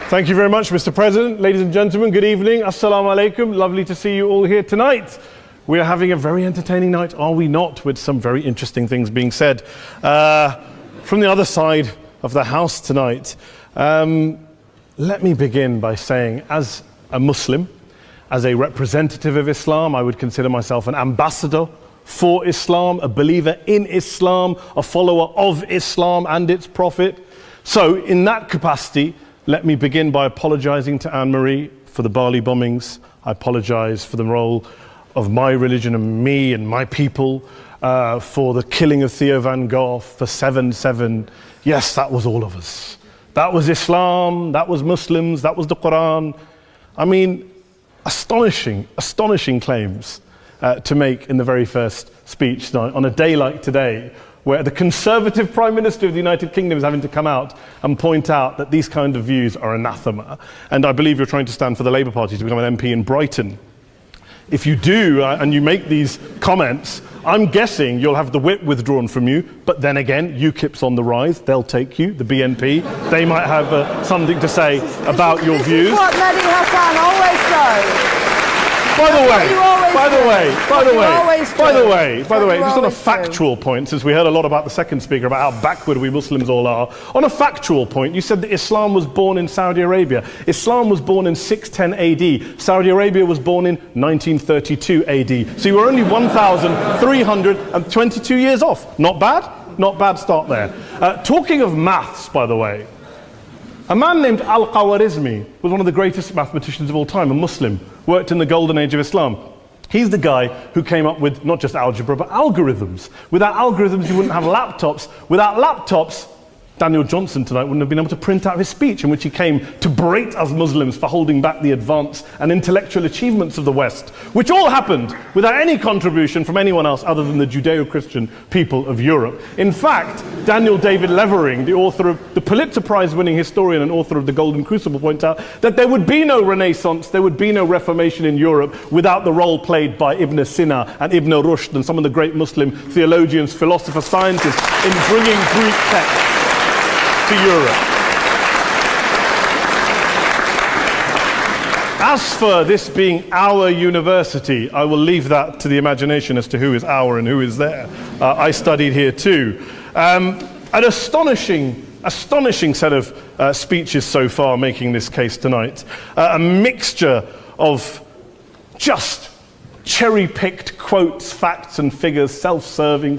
Thank you very much, Mr. President. Ladies and gentlemen, good evening. Assalamu alaikum. Lovely to see you all here tonight. We are having a very entertaining night, are we not, with some very interesting things being said from the other side of the house tonight. Let me begin by saying, as a Muslim, as a representative of Islam, I would consider myself an ambassador for Islam, a believer in Islam, a follower of Islam and its Prophet. So, in that capacity, let me begin by apologizing to Anne-Marie for the Bali bombings. I apologize for the role of my religion and me and my people, for the killing of Theo van Gogh, for 7/7. Yes, that was all of us. That was Islam, that was Muslims, that was the Quran. I mean, astonishing claims to make in the very first speech tonight, on a day like today, where the Conservative Prime Minister of the United Kingdom is having to come out and point out that these kind of views are anathema. And I believe you're trying to stand for the Labour Party to become an MP in Brighton. If you do, and you make these comments, I'm guessing you'll have the whip withdrawn from you, but then again, UKIP's on the rise, they'll take you, the BNP, they might have something to say about your views. This is what Mehdi Hassan always does. By the way, just on a factual point, since we heard a lot about the second speaker, about how backward we Muslims all are, on a factual point, you said that Islam was born in Saudi Arabia. Islam was born in 610 AD. Saudi Arabia was born in 1932 AD. So you were only 1,322 years off. Not bad? Not bad start there. Talking of maths, by the way, a man named Al-Khwarizmi was one of the greatest mathematicians of all time, a Muslim, worked in the golden age of Islam. He's the guy who came up with not just algebra, but algorithms. Without algorithms, you wouldn't have laptops. Without laptops, Daniel Johnson tonight wouldn't have been able to print out his speech in which he came to berate us Muslims for holding back the advance and intellectual achievements of the West, which all happened without any contribution from anyone else other than the Judeo-Christian people of Europe. In fact, Daniel David Levering, the author of the Pulitzer Prize-winning historian and author of The Golden Crucible, points out that there would be no Renaissance, there would be no Reformation in Europe without the role played by Ibn Sina and Ibn Rushd and some of the great Muslim theologians, philosophers, scientists in bringing Greek texts to Europe. As for this being our university, I will leave that to the imagination as to who is our and who is there. I studied here too. An astonishing set of speeches so far making this case tonight. A mixture of just cherry-picked quotes, facts and figures, self-serving,